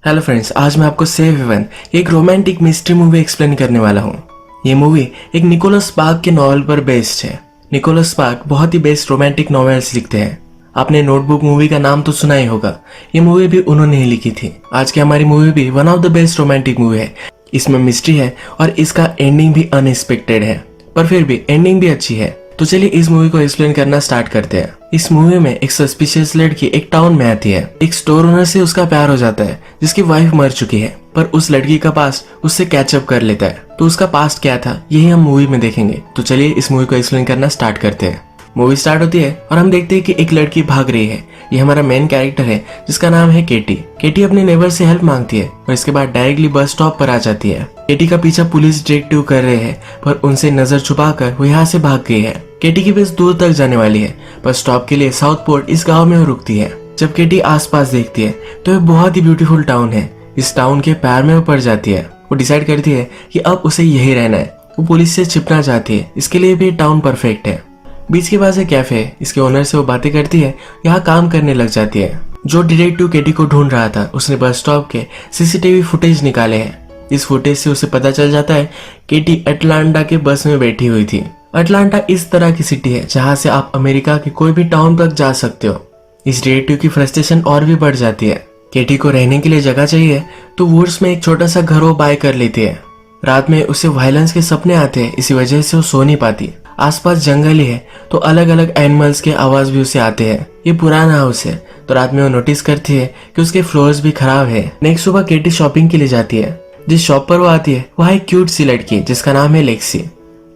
Hello friends, आज मैं आपको सेव हेवन एक रोमांटिक मिस्ट्री मूवी एक्सप्लेन करने वाला हूँ। ये मूवी एक निकोलस स्पार्क के नॉवेल पर बेस्ड है। निकोलस स्पार्क बहुत ही बेस्ट रोमांटिक नॉवेल्स लिखते हैं। आपने नोटबुक मूवी का नाम तो सुना ही होगा, ये मूवी भी उन्होंने ही लिखी थी। आज की हमारी मूवी भी one of the best romantic movie है। इसमें मिस्ट्री है और इसका एंडिंग भी अनएक्सपेक्टेड है, पर फिर भी एंडिंग भी अच्छी है। तो चलिए इस मूवी को एक्सप्लेन करना स्टार्ट करते हैं। इस मूवी में एक सस्पिशियस लड़की एक टाउन में आती है। एक स्टोर ओनर से उसका प्यार हो जाता है जिसकी वाइफ मर चुकी है, पर उस लड़की का पास्ट उससे कैचअप कर लेता है। तो उसका पास्ट क्या था यही हम मूवी में देखेंगे। तो चलिए इस मूवी को एक्सप्लेन करना स्टार्ट करते हैं। मूवी स्टार्ट होती है और हम देखते हैं कि एक लड़की भाग रही है। ये हमारा मेन कैरेक्टर है जिसका नाम है केटी। केटी अपने नेबर से हेल्प मांगती है और इसके बाद डायरेक्टली बस स्टॉप पर आ जाती है। केटी का पीछा पुलिस डिटेक्टिव कर रहे हैं, पर उनसे नजर छुपाकर वो यहाँ से भाग गई है। केटी की बस दूर तक जाने वाली है, पर स्टॉप के लिए साउथ पोर्ट इस गाँव में वो रुकती है। जब केटी आसपास देखती है तो ये बहुत ही ब्यूटीफुल टाउन है। इस टाउन के प्यार में वो पड़ जाती है। वो डिसाइड करती है कि अब उसे यही रहना है। वो पुलिस से छिपना चाहती है, इसके लिए भी टाउन परफेक्ट है। बीच के पास एक कैफे है, इसके ओनर से वो बातें करती है, यहाँ काम करने लग जाती है। जो डिटेक्टिव केटी को ढूंढ रहा था उसने बस स्टॉप के सीसीटीवी फुटेज निकाले हैं। इस फुटेज से उसे पता चल जाता है केटी अटलांटा के बस में बैठी हुई थी। अटलांटा इस तरह की सिटी है जहाँ से आप अमेरिका के कोई भी टाउन तक जा सकते हो। इस डिटेक्टिव की फ्रस्ट्रेशन और भी बढ़ जाती है। केटी को रहने के लिए जगह चाहिए तो वुड्स में एक छोटा सा घर वो बाय कर लेती है। रात में उसे वायलेंस के सपने आते हैं, इसी वजह से वो सो नहीं पाती। आसपास जंगल ही है तो अलग अलग एनिमल्स के आवाज भी उसे आते हैं। ये पुराना हाउस है तो रात में वो नोटिस करती है कि उसके फ्लोर्स भी खराब है। नेक्स्ट सुबह केटी शॉपिंग के लिए जाती है। जिस शॉप पर वो आती है वहाँ एक क्यूट सी लड़की जिसका नाम है लेक्सी।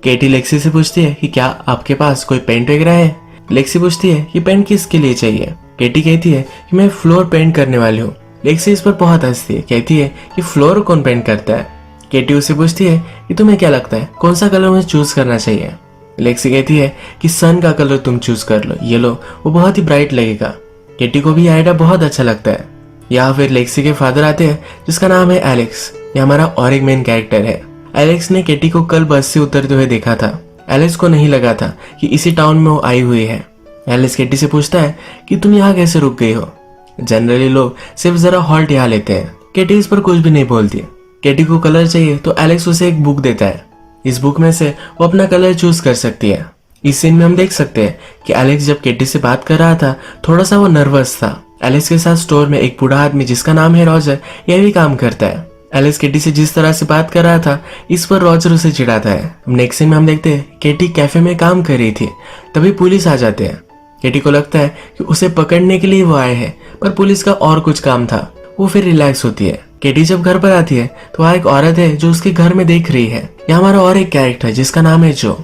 केटी लेक्सी से पूछती है कि क्या आपके पास कोई पेंट वगैरह है। लेक्सी पूछती है कि पेंट किसके लिए चाहिए। केटी कहती है कि मैं फ्लोर पेंट करने वाली हूँ। लेक्सी इस पर बहुत हंसती है, कहती है कि फ्लोर कौन पेंट करता है। केटी उससे पूछती है कि तुम्हें क्या लगता है कौन सा कलर मुझे चूज करना चाहिए। लेक्सी कहती है कि सन का कलर तुम चूज कर लो, ये लो, वो बहुत ही ब्राइट लगेगा। केटी को भी आइडिया बहुत अच्छा लगता है। यहाँ फिर लेक्सी के फादर आते हैं जिसका नाम है एलेक्स। ये हमारा और एक मेन कैरेक्टर है। एलेक्स ने केटी को कल बस से उतरते हुए देखा था। एलेक्स को नहीं लगा था कि इसी टाउन में वो आई हुई है। एलेक्स केटी से पूछता है कि तुम यहाँ कैसे रुक गई हो। जनरली लोग सिर्फ जरा हॉल्ट यहाँ लेते हैं। केटी इस पर कुछ भी नहीं बोलती। केटी को कलर चाहिए तो एलेक्स उसे एक बुक देता है। इस बुक में से वो अपना कलर चूज कर सकती है। इस सीन में हम देख सकते हैं कि एलेक्स जब केटी से बात कर रहा था थोड़ा सा वो नर्वस था। एलेक्स के साथ स्टोर में एक बूढ़ा आदमी जिसका नाम है रॉजर, यह भी काम करता है। एलेक्स केटी से जिस तरह से बात कर रहा था इस पर रॉजर उसे चिढ़ाता है। नेक्स्ट सीन में हम देखते हैं केटी कैफे में काम कर रही थी, तभी पुलिस आ जाते हैं। केटी को लगता है कि उसे पकड़ने के लिए वो आए हैं, पर पुलिस का और कुछ काम था। वो फिर रिलैक्स होती है। केटी जब घर पर आती है तो वहाँ एक औरत है जो उसके घर में देख रही है। यहाँ हमारा और एक कैरेक्टर है जिसका नाम है जो।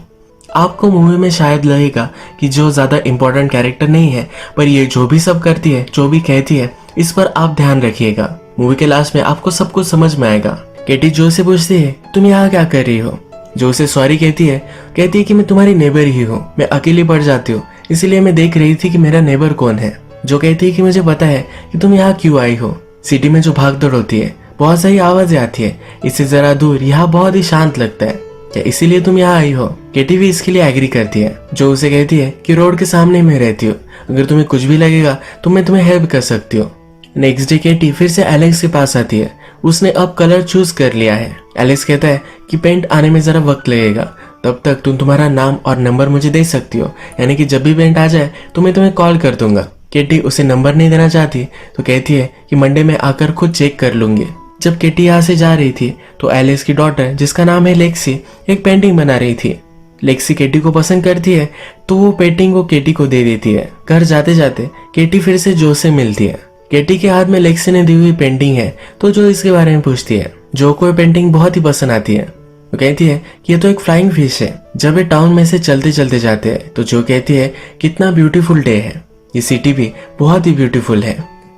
आपको मूवी में शायद लगेगा कि जो ज्यादा इम्पोर्टेंट कैरेक्टर नहीं है, पर ये जो भी सब करती है, जो भी कहती है, इस पर आप ध्यान रखिएगा। मूवी के लास्ट में आपको सब कुछ समझ में आएगा। केटी जो से पूछती है तुम यहाँ क्या कर रही हो। जो उसे सॉरी कहती है कि मैं तुम्हारी नेबर ही हूँ, मैं अकेली पड़ जाती हूँ, इसीलिए मैं देख रही थी कि मेरा नेबर कौन है। जो कहती है कि मुझे पता है कि तुम यहाँ क्यों आई हो। सिटी में जो भागदौड़ होती है, बहुत सारी आवाजें आती है, इससे जरा दूर यहाँ बहुत ही शांत लगता है, क्या इसीलिए तुम यहाँ आई हो। केटी भी इसके लिए एग्री करती है। जो उसे कहती है कि रोड के सामने मैं रहती हूँ, अगर तुम्हें कुछ भी लगेगा तो मैं तुम्हें हेल्प कर सकती हूँ। नेक्स्ट डे केटी फिर से एलेक्स के पास आती है। उसने अब कलर चूज कर लिया है। एलेक्स कहता है कि पेंट आने में जरा वक्त लगेगा, तब तक तुम तुम्हारा नाम और नंबर मुझे दे सकती हो, यानी कि जब भी पेंट आ जाए तो मैं तुम्हें कॉल कर दूंगा। केटी उसे नंबर नहीं देना चाहती तो कहती है कि मंडे में आकर खुद चेक कर लूंगी। जब केटी यहाँ से जा रही थी तो एलेक्स की डॉटर जिसका नाम है लेक्सी एक पेंटिंग बना रही थी। लेक्सी केटी को पसंद करती है तो वो पेंटिंग वो केटी को दे देती है। घर जाते जाते केटी फिर से जो से मिलती है। केटी के हाथ में लेक्सी ने दी हुई पेंटिंग है तो जो इसके बारे में पूछती है। जो को पेंटिंग बहुत ही पसंद आती है। वो कहती है कि ये तो एक फ्लाइंग फिश है। जब ये टाउन में से चलते चलते जाते हैं तो जो कहती है कितना ब्यूटीफुल डे है, ये सिटी भी बहुत ही ब्यूटीफुल है।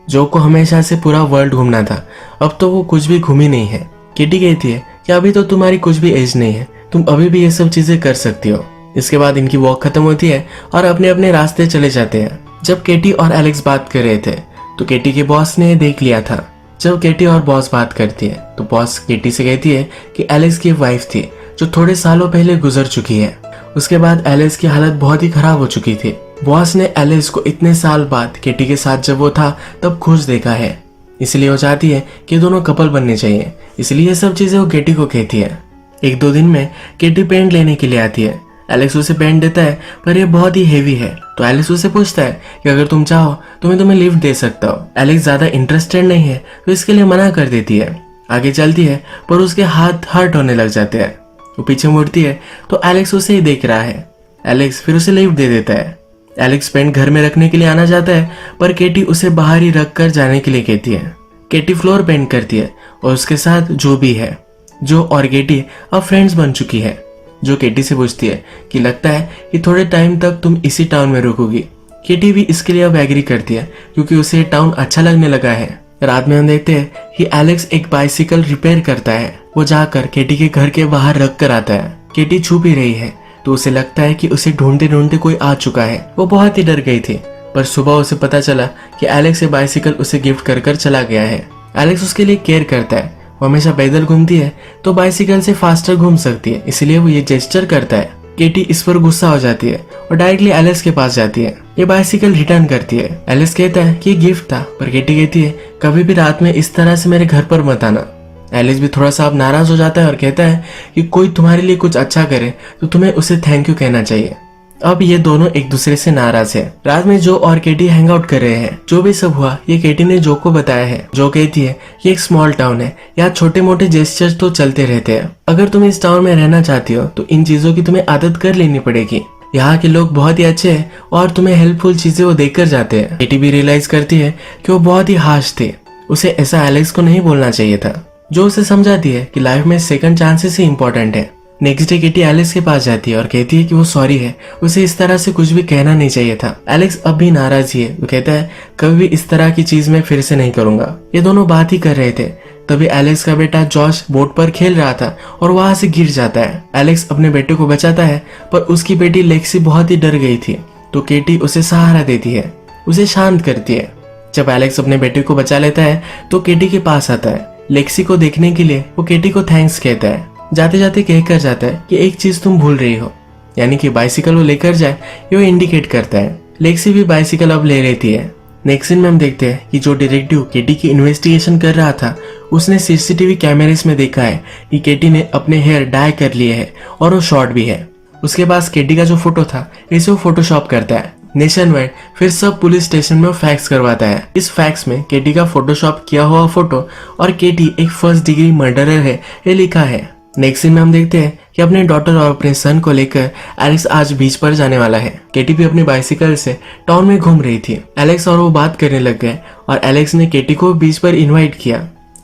जो को हमेशा से पूरा वर्ल्ड घूमना था, अब तो वो कुछ भी घूमी नहीं है। केटी कहती है कि अभी तो तुम्हारी कुछ भी एज नहीं है, तुम अभी भी ये सब चीजें कर सकती हो। इसके बाद इनकी वॉक खत्म होती है और अपने अपने रास्ते चले जाते हैं। जब केटी और एलेक्स बात कर रहे थे तो केटी के बॉस ने देख लिया था। जब केटी और बॉस बात करती है तो बॉस केटी से कहती है कि एलेक्स की वाइफ थी जो थोड़े सालों पहले गुजर चुकी है। उसके बाद एलेक्स की हालत बहुत ही खराब हो चुकी थी। बॉस ने एलेक्स को इतने साल बाद केटी के साथ जब वो था तब खुश देखा है। इसलिए वो चाहती है कि दोनों कपल बनने चाहिए, इसलिए ये सब चीजें वो केटी को कहती है। एक दो दिन में केटी पेंट लेने के लिए आती है। एलेक्स उसे पेंट देता है पर यह बहुत ही हेवी है, तो एलेक्स उसे पूछता है कि अगर तुम चाहो तो मैं तुम्हें लिफ्ट दे सकता हूँ। एलेक्स ज्यादा इंटरेस्टेड नहीं है तो इसके लिए मना कर देती है। आगे चलती है पर उसके हाथ हर्ट होने लग जाते हैं। वो पीछे मुड़ती है तो एलेक्स उसे ही देख रहा है। एलेक्स फिर उसे लिफ्ट दे देता है। एलेक्स पेंट घर में रखने के लिए आना चाहता है पर केटी उसे बाहर ही रख कर जाने के लिए कहती है। केटी फ्लोर पेंट करती है और उसके साथ जो भी है। जो और केटी अब फ्रेंड्स बन चुकी है। जो केटी से पूछती है कि लगता है कि थोड़े टाइम तक तुम इसी टाउन में रुकोगी। केटी भी इसके लिए अब एग्री करती है क्योंकि उसे ये टाउन अच्छा लगने लगा है। रात में हम देखते हैं कि एलेक्स एक बाइसिकल रिपेयर करता है। वो जाकर केटी के घर के बाहर रख कर आता है। केटी छुप ही रही है तो उसे लगता है कि उसे ढूंढते ढूंढते कोई आ चुका है। वो बहुत ही डर गई थी पर सुबह उसे पता चला कि एलेक्स ये बाइसिकल उसे गिफ्ट कर कर चला गया है। एलेक्स उसके लिए केयर करता है। वो हमेशा पैदल घूमती है तो बाइसिकल से फास्टर घूम सकती है, इसलिए वो ये जेस्चर करता है। केटी इस पर गुस्सा हो जाती है और डायरेक्टली एलेक्स के पास जाती है। ये बाइसिकल रिटर्न करती है। एलेक्स कहता है कि ये गिफ्ट था, पर केटी कहती है कभी भी रात में इस तरह से मेरे घर पर मत आना। एलेक्स भी थोड़ा सा अब नाराज हो जाता है और कहता है कि कोई तुम्हारे लिए कुछ अच्छा करे तो तुम्हें उसे थैंक यू कहना चाहिए। अब ये दोनों एक दूसरे से नाराज है। रात में जो और केटी हैंग आउट कर रहे हैं। जो भी सब हुआ ये केटी ने जो को बताया है। जो कहती है ये एक स्मॉल टाउन है, यहाँ छोटे मोटे जेस्चर्स तो चलते रहते हैं। अगर तुम इस टाउन में रहना चाहती हो तो इन चीजों की तुम्हें आदत कर लेनी पड़ेगी। यहाँ के लोग बहुत ही अच्छे हैं और तुम्हें हेल्पफुल चीजें वो देकर जाते हैं। केटी भी रियलाइज करती है कि वो बहुत ही हार्श थे। उसे ऐसा एलेक्स को नहीं बोलना चाहिए था। जो उसे समझाती है कि लाइफ में सेकंड चांसेस ही इंपॉर्टेंट है। नेक्स्ट डे केटी एलेक्स के पास जाती है और कहती है कि वो सॉरी है, उसे इस तरह से कुछ भी कहना नहीं चाहिए था। एलेक्स अब भी नाराज ही है। वो कहता है कभी भी इस तरह की चीज मैं फिर से नहीं करूंगा। ये दोनों बात ही कर रहे थे तभी एलेक्स का बेटा जॉश बोट पर खेल रहा था और वहां से गिर जाता है। एलेक्स अपने बेटे को बचाता है पर उसकी बेटी लेक्सी बहुत ही डर गई थी तो केटी उसे सहारा देती है, उसे शांत करती है। जब एलेक्स अपने बेटे को बचा लेता है तो केटी के पास आता है। लेक्सी को देखने के लिए वो केटी को थैंक्स कहता है। जाते जाते कहकर जाता है कि एक चीज तुम भूल रही हो, यानी कि बाइसिकल वो लेकर जाए ये वो इंडिकेट करता है। लेक्सी भी बाइसिकल अब ले लेती है। नेक्स्ट सीन में हम देखते हैं कि जो डिटेक्टिव केटी की इन्वेस्टिगेशन कर रहा था उसने सीसीटीवी कैमरेस में देखा है कि केटी ने अपने हेयर डाई कर लिए है और वो शॉर्ट भी है। उसके पास केटी का जो फोटो था इसे वो फोटोशॉप करता है। नेशन वाइड फिर सब पुलिस स्टेशन में फैक्स करवाता है। इस फैक्स में केटी का फोटोशॉप किया हुआ फोटो और केटी एक फर्स्ट डिग्री मर्डरर है ये लिखा है। नेक्स्ट सीन में हम देखते हैं कि अपने डॉटर और अपने सन को लेकर एलेक्स आज बीच पर जाने वाला है। केटी भी अपनी बाइसिकल से टाउन में घूम रही थी। एलेक्स और वो बात करने लग गए और एलेक्स ने केटी को बीच पर इनवाइट किया।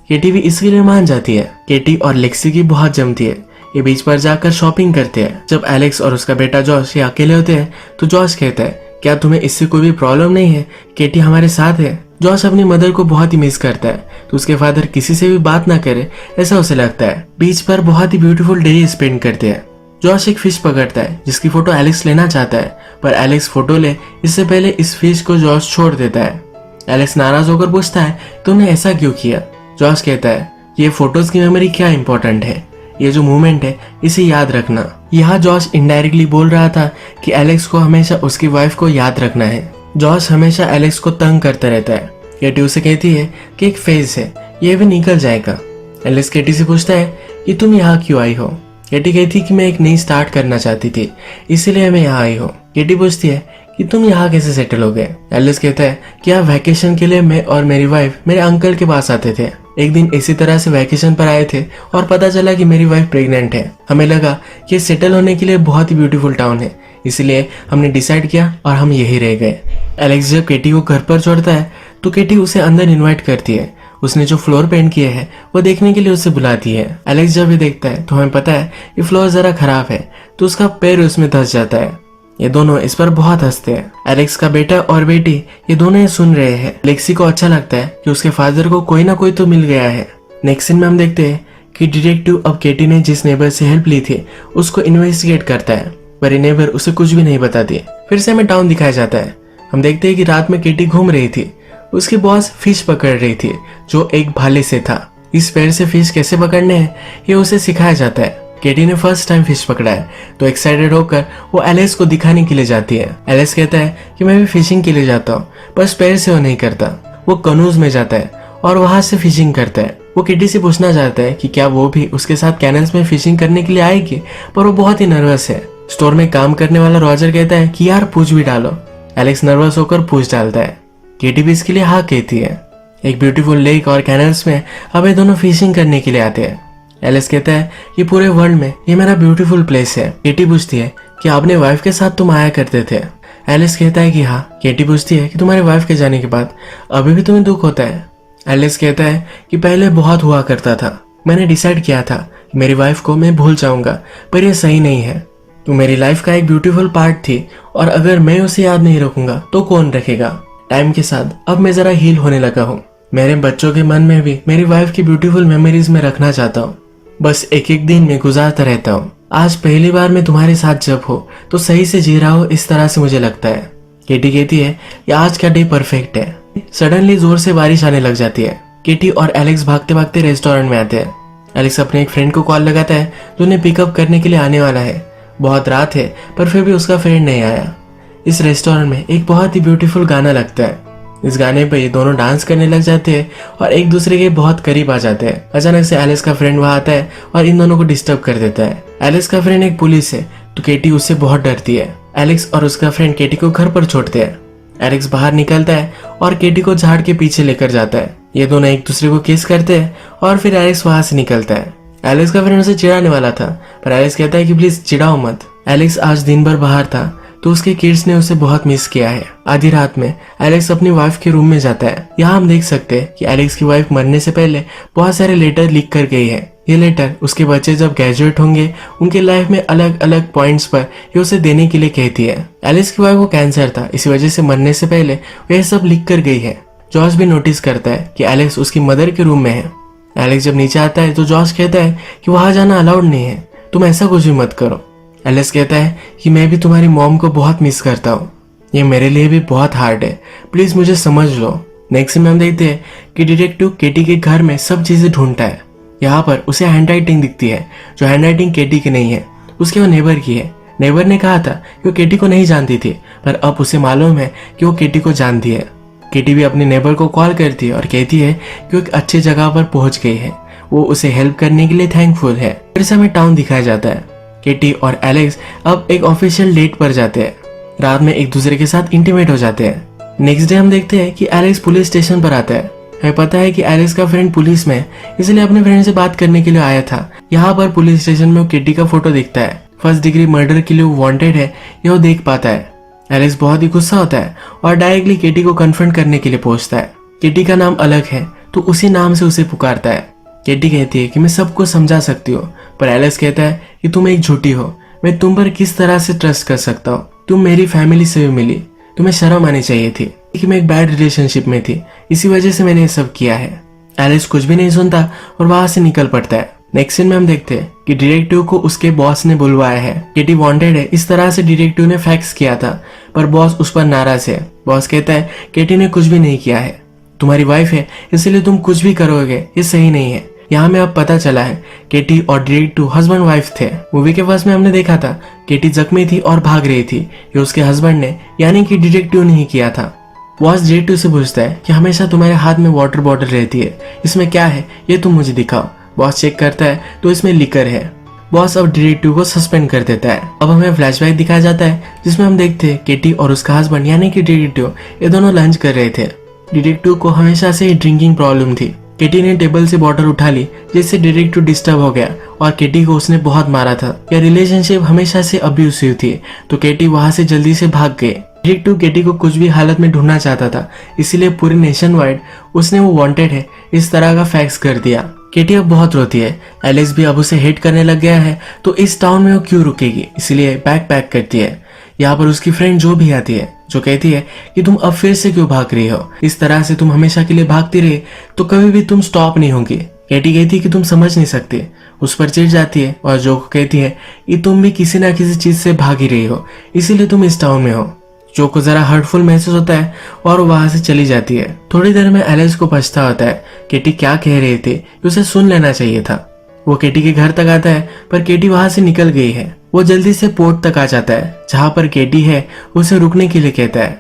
केटी भी इसके लिए मान जाती है। केटी और लेक्सी की बहुत जमती है। ये बीच पर जाकर शॉपिंग करते हैं। जब एलेक्स और उसका बेटा जॉश ये अकेले होते हैं तो जॉश कहता है क्या तुम्हें इससे कोई भी प्रॉब्लम नहीं है, केटी हमारे साथ है। जॉश अपनी मदर को बहुत ही मिस करता है तो उसके फादर किसी से भी बात ना करे ऐसा उसे लगता है। बीच पर बहुत ही ब्यूटीफुल डे स्पेंड करते हैं। जॉश एक फिश पकड़ता है जिसकी फोटो एलेक्स लेना चाहता है पर एलेक्स फोटो ले इससे पहले इस फिश को जॉश छोड़ देता है। एलेक्स नाराज होकर पूछता है तुमने ऐसा क्यों किया। जॉश कहता है ये फोटोज की मेमोरी क्या इंपॉर्टेंट है, ये जो मूवमेंट है इसे याद रखना। यहाँ जॉश इनडायरेक्टली बोल रहा था कि एलेक्स को हमेशा उसकी वाइफ को याद रखना है। जॉश हमेशा एलेक्स को तंग करता रहता है। केटी उसे कहती है कि एक फेज है, ये भी निकल जाएगा। एलेक्स केटी से पूछता है कि तुम यहाँ क्यों आई हो। केटी कहती कि मैं एक नई स्टार्ट करना चाहती थी इसीलिए मैं यहाँ आई हूँ। केटी पूछती है कि तुम यहाँ कैसे सेटल हो गए। एलेक्स कहता है कि यहाँ वैकेशन के लिए मैं और मेरी वाइफ मेरे अंकल के पास आते थे। एक दिन इसी तरह से वैकेशन पर आए थे और पता चला कि मेरी वाइफ प्रेग्नेंट है। हमें लगा कि सेटल होने के लिए बहुत ही ब्यूटीफुल टाउन है इसलिए हमने डिसाइड किया और हम यही रह गए। एलेक्स जब केटी को घर पर छोड़ता है तो केटी उसे अंदर इनवाइट करती है। उसने जो फ्लोर पेंट किए है वो देखने के लिए उसे बुलाती है। एलेक्स जब ये देखता है तो हमें पता है कि फ्लोर जरा खराब है तो उसका पैर उसमें धंस जाता है। ये दोनों इस पर बहुत हंसते हैं। एलेक्स का बेटा और बेटी ये दोनों ये सुन रहे हैं। लेक्सी को अच्छा लगता है कि उसके फादर को कोई ना कोई तो मिल गया है। नेक्स्ट सीन में हम देखते हैं कि डिटेक्टिव अब केटी ने जिस नेबर से हेल्प ली थी उसको इन्वेस्टिगेट करता है पर ये नेबर उसे कुछ भी नहीं बताती। फिर से हमें टाउन दिखाया जाता है। हम देखते हैं कि रात में केटी घूम रही थी। उसकी बॉस फिश पकड़ रही थी जो एक भाले से था। इस पैर से फिश कैसे पकड़ने हैं ये उसे सिखाया जाता है। केटी ने फर्स्ट टाइम फिश पकड़ा है तो एक्साइटेड होकर वो एलेक्स को दिखाने के लिए जाती है। एलेक्स कहता है कि मैं भी फिशिंग के लिए जाता हूँ पर स्पेयर से वो नहीं करता। वो कनूज में जाता है और वहां से फिशिंग करता है। वो किटी से पूछना चाहता है कि क्या वो भी उसके साथ कैनल्स में फिशिंग करने के लिए आएगी, पर वो बहुत ही नर्वस है। स्टोर में काम करने वाला रॉजर कहता है कि यार पूछ भी डालो। एलेक्स नर्वस होकर पूछ डालता है। केटी भी इसके लिए हाँ कहती है। एक ब्यूटीफुल लेक और कैनल्स में अब ये दोनों फिशिंग करने के लिए आते हैं। एलेक्स कहता है कि पूरे वर्ल्ड में ये मेरा ब्यूटीफुल प्लेस है। केटी पूछती है कि अपने वाइफ के साथ तुम आया करते थे। एलेक्स कहता है कि हाँ। केटी पूछती है कि तुम्हारे वाइफ के जाने के बाद अभी भी तुम्हें दुख होता है। एलेक्स कहता है कि पहले बहुत हुआ करता था, मैंने डिसाइड किया था कि मेरी वाइफ को मैं भूल जाऊंगा, पर यह सही नहीं है। तो मेरी लाइफ का एक ब्यूटीफुल पार्ट थी और अगर मैं उसे याद नहीं रखूंगा तो कौन रखेगा। टाइम के साथ अब मैं जरा हील होने लगा हूँ। मेरे बच्चों के मन में भी मेरी वाइफ की ब्यूटीफुल मेमोरीज में रखना चाहता हूँ। बस एक एक दिन में गुजारता रहता हूँ। आज पहली बार मैं तुम्हारे साथ जब हो तो सही से जी रहा हो, इस तरह से मुझे लगता है। केटी कहती है कि आज का डे परफेक्ट है। सडनली जोर से बारिश आने लग जाती है। केटी और एलेक्स भागते भागते रेस्टोरेंट में आते हैं। एलेक्स अपने एक फ्रेंड को कॉल लगाता है जो उन्हें पिकअप करने के लिए आने वाला है। बहुत रात है पर फिर भी उसका फ्रेंड नहीं आया। इस रेस्टोरेंट में एक बहुत ही ब्यूटीफुल गाना लगता है। इस गाने पे ये दोनों डांस करने लग जाते हैं और एक दूसरे के बहुत करीब आ जाते हैं। अचानक से एलेक्स का फ्रेंड वहां आता है और इन दोनों को डिस्टर्ब कर देता है। एलेक्स का फ्रेंड एक पुलिस है तो केटी उससे बहुत डरती है। एलेक्स और उसका फ्रेंड केटी को घर पर छोड़ते हैं। एलेक्स बाहर निकलता है और केटी को झाड़ के पीछे लेकर जाता है। ये दोनों एक दूसरे को किस करते हैं और फिर एलेक्स वहां से निकलता है। एलेक्स का फ्रेंड उसे चिढ़ाने वाला था पर एलेक्स कहता है कि प्लीज चिढ़ाओ मत। एलेक्स आज दिन भर बाहर था तो उसके किड्स ने उसे बहुत मिस किया है। आधी रात में एलेक्स अपनी वाइफ के रूम में जाता है। यहाँ हम देख सकते हैं कि एलेक्स की वाइफ मरने से पहले बहुत सारे लेटर लिख कर गई है। ये लेटर उसके बच्चे जब ग्रेजुएट होंगे उनके लाइफ में अलग अलग पॉइंट्स पर ये उसे देने के लिए कहती है। एलेक्स की वाइफ को कैंसर था, इसी वजह से मरने से पहले वह सब लिख कर गई है। जॉर्ज भी नोटिस करता है कि एलेक्स उसकी मदर के रूम में है। एलेक्स जब नीचे आता है तो जॉर्ज कहता है कि वहां जाना अलाउड नहीं है, तुम ऐसा कुछ भी मत करो। एलेक्स कहता है कि मैं भी तुम्हारी मॉम को बहुत मिस करता हूँ, ये मेरे लिए भी बहुत हार्ड है, प्लीज मुझे समझ लो। नेक्स्ट सीन में हम देखते हैं कि डिटेक्टिव केटी के घर में सब चीजें ढूंढता है। यहाँ पर उसे हैंडराइटिंग दिखती है जो हैंडराइटिंग केटी की नहीं है, उसके वो नेबर की है। नेबर ने कहा था कि वो केटी को नहीं जानती थी पर अब उसे मालूम है कि वो केटी को जानती है। केटी भी अपने नेबर को कॉल करती है और कहती है कि वो एक अच्छी जगह पर पहुंच गई है, वो उसे हेल्प करने के लिए थैंकफुल है। फिर से हमें टाउन दिखाया जाता है। केटी और एलेक्स अब एक ऑफिशियल डेट पर जाते हैं। रात में एक दूसरे के साथ इंटीमेट हो जाते हैं। नेक्स्ट डे हम देखते हैं कि एलेक्स पुलिस स्टेशन पर आता है। हमें पता है कि एलेक्स का फ्रेंड पुलिस में है, इसलिए अपने फ्रेंड से बात करने के लिए आया था। यहाँ पर पुलिस स्टेशन में वो केटी का फोटो दिखता है। फर्स्ट डिग्री मर्डर के लिए वो वांटेड है, ये वो देख पाता है। एलेक्स बहुत ही गुस्सा होता है और डायरेक्टली केटी को कन्फ्रंट करने के लिए पहुंचता है। केटी का नाम अलग है तो उसी नाम से उसे पुकारता है। केटी कहती है कि मैं सबको समझा सकती हूँ, पर एलेक्स कहता है कि तुम एक झूठी हो, मैं तुम पर किस तरह से ट्रस्ट कर सकता हूँ, तुम मेरी फैमिली से भी मिली, तुम्हें शर्म आनी चाहिए थी कि मैं एक बैड रिलेशनशिप में थी, इसी वजह से मैंने ये सब किया है। एलेक्स कुछ भी नहीं सुनता और वहां से निकल पड़ता है। नेक्स्ट सीन में हम देखते हैं कि डिटेक्टिव को उसके बॉस ने बुलवाया है। केटी वांटेड है, इस तरह से डिटेक्टिव ने फैक्स किया था पर बॉस उस पर नाराज है। बॉस कहता है केटी ने कुछ भी नहीं किया है, तुम्हारी वाइफ है इसलिए तुम कुछ भी करोगे, ये सही नहीं है। यहाँ में अब पता चला है केटी और डिटेक्टिव हस्बैंड वाइफ थे। मूवी के फर्स्ट में हमने देखा था केटी जख्मी थी और भाग रही थी, ये उसके हस्बैंड ने यानी कि डिटेक्टिव ने ही किया था। बॉस डिटेक्टिव से पूछता है कि हमेशा तुम्हारे हाथ में वाटर बॉटल रहती है, इसमें क्या है ये तुम मुझे दिखाओ। बॉस चेक करता है तो इसमें लिकर है। बॉस अब डिटेक्टिव को सस्पेंड कर देता है। अब हमें फ्लैशबैक दिखाया जाता है जिसमें हम देखते हैं केटी और उसका हस्बैंड यानी कि डिटेक्टिव ये दोनों लंच कर रहे थे। डिटेक्टिव को हमेशा से ही ड्रिंकिंग प्रॉब्लम थी। केटी ने टेबल से बॉटल उठा ली जिससे डिटेक्टिव डिस्टर्ब हो गया और केटी को उसने बहुत मारा था। यह रिलेशनशिप हमेशा से अब्यूसिव थी तो केटी वहां से जल्दी से भाग गए। डिटेक्टिव केटी को कुछ भी हालत में ढूंढना चाहता था, इसीलिए पूरे नेशन वाइड उसने वो वांटेड है इस तरह का फैक्स कर दिया। केटी अब बहुत रोती है। एलेक्स भी अब उसे हेट करने लग गया है तो इस टाउन में वो क्यों रुकेगी, इसलिए बैग पैक करती है। यहाँ पर उसकी फ्रेंड जो भी आती है जो कहती है कि तुम अब फिर से क्यों भाग रही हो, इस तरह से तुम हमेशा के लिए भागती रही तो कभी भी तुम स्टॉप नहीं होगी। केटी कहती है कि तुम समझ नहीं सकते, उस पर चिढ़ जाती है और जो कहती है कि तुम भी किसी ना किसी चीज से भाग ही रही हो, इसीलिए तुम इस टाउन में हो। जो को जरा हर्टफुल महसूस होता है और वहां से चली जाती है। थोड़ी देर में एलेक्स को पछता होता है केटी क्या कह रही थी, उसे सुन लेना चाहिए था। वो केटी के घर तक आता है पर केटी वहां से निकल गई है। वो जल्दी से पोर्ट तक आ जाता है जहाँ पर केटी है, उसे रुकने के लिए कहता है।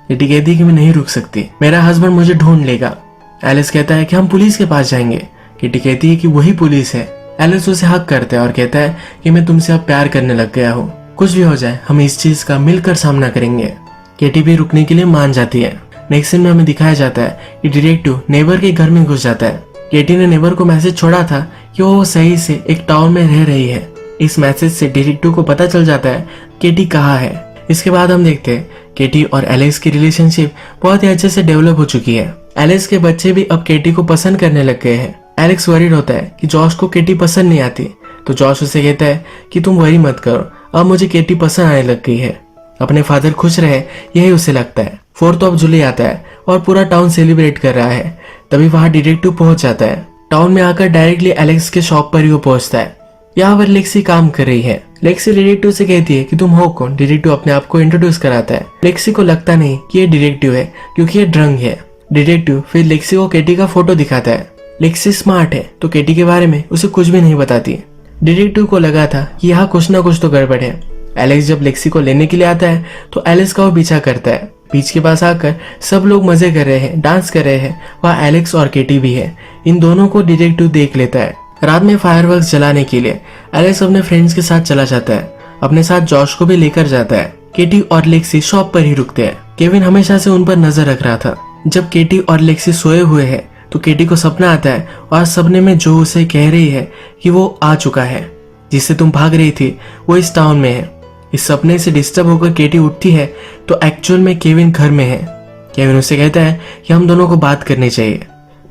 केटी कहती है कि मैं नहीं रुक सकती, मेरा हस्बैंड मुझे ढूंढ लेगा। एलिस कहता है कि हम पुलिस के पास जाएंगे। केटी कहती है कि वही पुलिस है। एलिस उसे हक करता है और कहता है कि मैं तुमसे अब प्यार करने लग गया हूँ, कुछ भी हो जाए हम इस चीज का मिलकर सामना करेंगे। केटी भी रुकने के लिए मान जाती है। नेक्स्ट सीन में हमें दिखाया जाता है कि डिटेक्टिव नेबर के घर में घुस जाता है। केटी ने नेबर को मैसेज छोड़ा था कि वो सही से एक टाउन में रह रही है। इस मैसेज से डिटेक्टिव को पता चल जाता है केटी कहाँ है। इसके बाद हम देखते हैं केटी और एलेक्स की रिलेशनशिप बहुत ही अच्छे से डेवलप हो चुकी है। एलेक्स के बच्चे भी अब केटी को पसंद करने लग गए हैं। एलेक्स वरीड होता है कि जॉश को केटी पसंद नहीं आती, तो जॉश उसे कहता है कि तुम वरी मत करो, अब मुझे केटी पसंद आने लग गई है। अपने फादर खुश रहे यही उसे लगता है। 4th ऑफ जुलाई आता है और पूरा टाउन सेलिब्रेट कर रहा है। तभी वहां डिटेक्टिव पहुंच जाता है। टाउन में आकर डायरेक्टली एलेक्स के शॉप पर ही वो पहुंचता है। यहाँ पर लेक्सी काम कर रही है। लेक्सी डिटेक्टिव से कहती है कि तुम हो कौन। डिटेक्टिव अपने आप को इंट्रोड्यूस कराता है। लेक्सी को लगता नहीं कि ये डिटेक्टिव है क्योंकि ये ड्रंक है। डिटेक्टिव फिर लेक्सी को केटी का फोटो दिखाता है। लेक्सी स्मार्ट है तो केटी के बारे में उसे कुछ भी नहीं बताती। डिटेक्टिव को लगा था कि यहाँ कुछ ना कुछ तो गड़बड़ है। एलेक्स जब लेक्सी को लेने के लिए आता है तो एलेक्स का वो पीछा करता है। बीच के पास आकर सब लोग मजे कर रहे हैं, डांस कर रहे हैं। वहाँ एलेक्स और केटी भी है। इन दोनों को डिटेक्टिव देख लेता है। रात में फायरवर्क्स जलाने के लिए एलेक्स अपने फ्रेंड्स के साथ चला जाता है। अपने साथ जॉश को भी लेकर जाता है। केटी और लेक्सी शॉप पर ही रुकते हैं। केविन हमेशा से उन पर नजर रख रहा था। जब केटी और लेक्सी सोए हुए हैं तो केटी को सपना आता है और सपने में जो उसे कह रही है कि वो आ चुका है, जिससे तुम भाग रही थी वो इस टाउन में है। इस सपने से डिस्टर्ब होकर केटी उठती है तो एक्चुअल में केविन घर में है। केविन उसे कहता है कि हम दोनों को बात करनी चाहिए,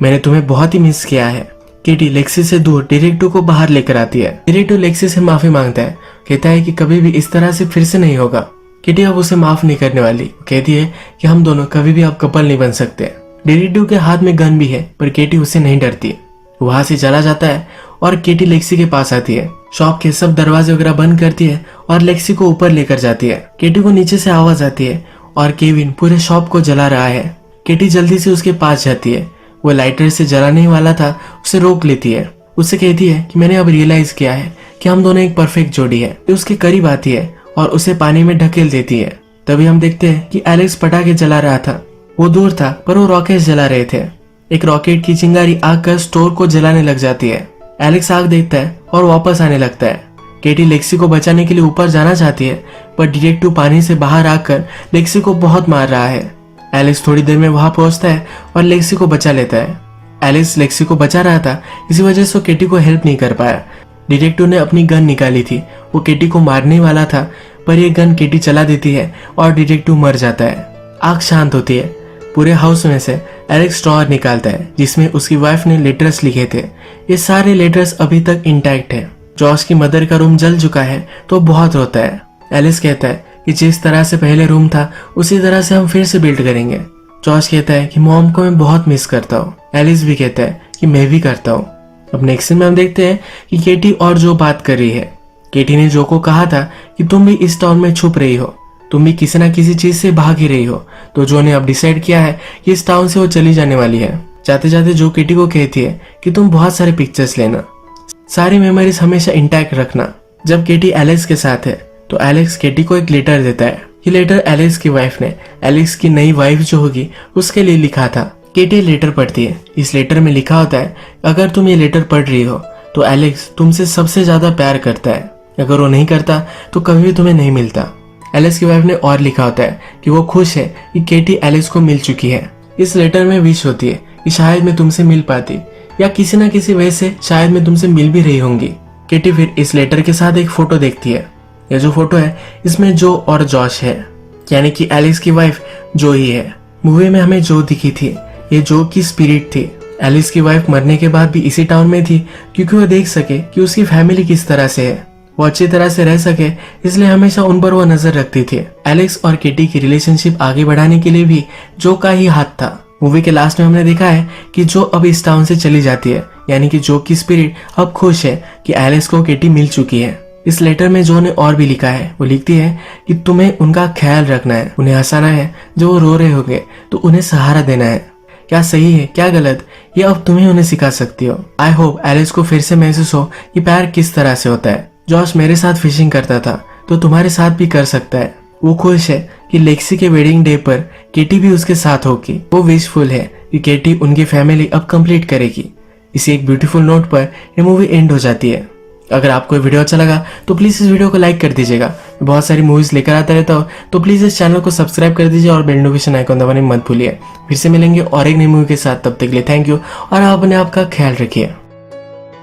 मैंने तुम्हें बहुत ही मिस किया है। केटी लेक्सी से दूर डिटेक्टिव को बाहर लेकर आती है। डिटेक्टिव लेक्सी से माफी मांगता है, कहता है कि कभी भी इस तरह से फिर से नहीं होगा। केटी अब उसे माफ नहीं करने वाली। कहती है कि हम दोनों कभी भी अब कपल नहीं बन सकते। डिटेक्टिव के हाथ में गन भी है पर केटी उससे नहीं डरती। वहां से चला जाता है और केटी लेक्सी के पास आती है। शॉप के सब दरवाजे वगैरह बंद करती है और लेक्सी को ऊपर लेकर जाती है। केटी को नीचे से आवाज आती है और केविन पूरे शॉप को जला रहा है। केटी जल्दी से उसके पास जाती है। वो लाइटर से जलाने वाला था, उसे रोक लेती है। उससे कहती है कि मैंने अब रियलाइज किया है कि हम दोनों एक परफेक्ट जोड़ी है। उसके करीब आती है और उसे पानी में ढकेल देती है। तभी हम देखते हैं कि एलेक्स पटाखे जला रहा था। वो दूर था पर वो रॉकेट जला रहे थे। एक रॉकेट की चिंगारी आग कर स्टोर को जलाने लग जाती है। एलेक्स आग देखता है और वापस आने लगता है। केटी लेक्सी को बचाने के लिए ऊपर जाना चाहती है पर डिटेक्टिव पानी से बाहर आकर लेक्सी को बहुत मार रहा है। एलेक्स थोड़ी देर में वहां पहुंचता है और लेक्सी को बचा लेता है। एलेक्स लेक्सी को बचा रहा था, इसी वजह से वो केटी को हेल्प नहीं कर पाया। डिटेक्टिव ने अपनी गन निकाली थी, वो केटी को मारने वाला था पर ये गन केटी चला देती है और डिटेक्टिव मर जाता है। आग शांत होती है। पूरे हाउस में से एलेक्स ड्रॉअर निकालता है जिसमें उसकी वाइफ ने लेटर्स लिखे थे। ये सारे लेटर्स अभी तक इंटैक्ट है। जॉश की मदर का रूम जल चुका है तो बहुत रोता है। एलिस कहता है कि जिस तरह से पहले रूम था उसी तरह से हम फिर से बिल्ड करेंगे। जॉश कहता है कि मॉम को मैं बहुत मिस करता हूँ। एलिस भी कहता है कि मैं भी करता हूँ। अब नेक्स्ट सीन में हम देखते हैं कि केटी और जो बात कर रही है। केटी ने जो को कहा था कि तुम भी इस टाउन में छुप रही हो, तुम भी किसी ना किसी चीज से भाग ही रही हो। तो जो ने अब डिसाइड किया है कि इस टाउन से वो चली जाने वाली है। जाते जाते जो केटी को कहती है कि तुम बहुत सारे पिक्चर्स लेना, सारी मेमोरीज हमेशा इंटैक्ट रखना। जब केटी एलेक्स के साथ है तो एलेक्स केटी को एक लेटर देता है। ये लेटर एलेक्स की वाइफ ने एलेक्स की नई वाइफ जो होगी उसके लिए लिखा था। केटी लेटर पढ़ती है। इस लेटर में लिखा होता है अगर तुम ये लेटर पढ़ रही हो तो एलेक्स तुमसे सबसे ज्यादा प्यार करता है, अगर वो नहीं करता तो कभी भी तुम्हें नहीं मिलता। एलेक्स की वाइफ ने और लिखा होता है कि वो खुश है कि केटी एलेक्स को मिल चुकी है। इस लेटर में विश होती है कि शायद मैं तुमसे मिल पाती या किसी न किसी वजह से शायद मैं तुमसे मिल भी रही होंगी। केटी फिर इस लेटर के साथ एक फोटो देखती है। यह जो फोटो है इसमें जो और जॉश है, यानी कि एलेक्स की वाइफ जो ही है। मूवी में हमें जो दिखी थी ये जो की स्पिरिट थी। एलेक्स की वाइफ मरने के बाद भी इसी टाउन में थी क्योंकि वो देख सके कि उसकी फैमिली किस तरह से है, वो अच्छी तरह से रह सके, इसलिए हमेशा उन पर वो नजर रखती थी। एलेक्स और केटी की रिलेशनशिप आगे बढ़ाने के लिए भी जो का ही हाथ था। मूवी के लास्ट में हमने देखा है कि जो अब इस टाउन से चली जाती है, यानी कि जो की स्पिरिट अब खुश है कि एलेक्स को केटी मिल चुकी है। इस लेटर में जो ने और भी लिखा है, वो लिखती है कि तुम्हें उनका ख्याल रखना है, उन्हें हंसाना है, जो वो रो रहे होंगे तो उन्हें सहारा देना है। क्या सही है क्या गलत ये अब तुम्हें उन्हें सिखा सकती हो। आई होप एलेक्स को फिर से महसूस हो कि प्यार किस तरह से होता है। जॉश मेरे साथ फिशिंग करता था तो तुम्हारे साथ भी कर सकता है। वो खुश है कि लेक्सी के वेडिंग डे पर केटी भी उसके साथ होगी। वो विशफुल है कि केटी उनकी फैमिली अब कंप्लीट करेगी। इसी एक ब्यूटीफुल नोट पर ये मूवी एंड हो जाती है। अगर आपको ये वीडियो अच्छा लगा तो प्लीज इस वीडियो को लाइक कर दीजिएगा। बहुत सारी मूवीज लेकर आता रहता हूँ, तो प्लीज इस चैनल को सब्सक्राइब कर दीजिए और बेल नोटिफिकेशन आइकन दबाने मत भूलिए। फिर से मिलेंगे और एक नई मूवी के साथ, तब तक के लिए थैंक यू और आप अपने आप का ख्याल रखिए।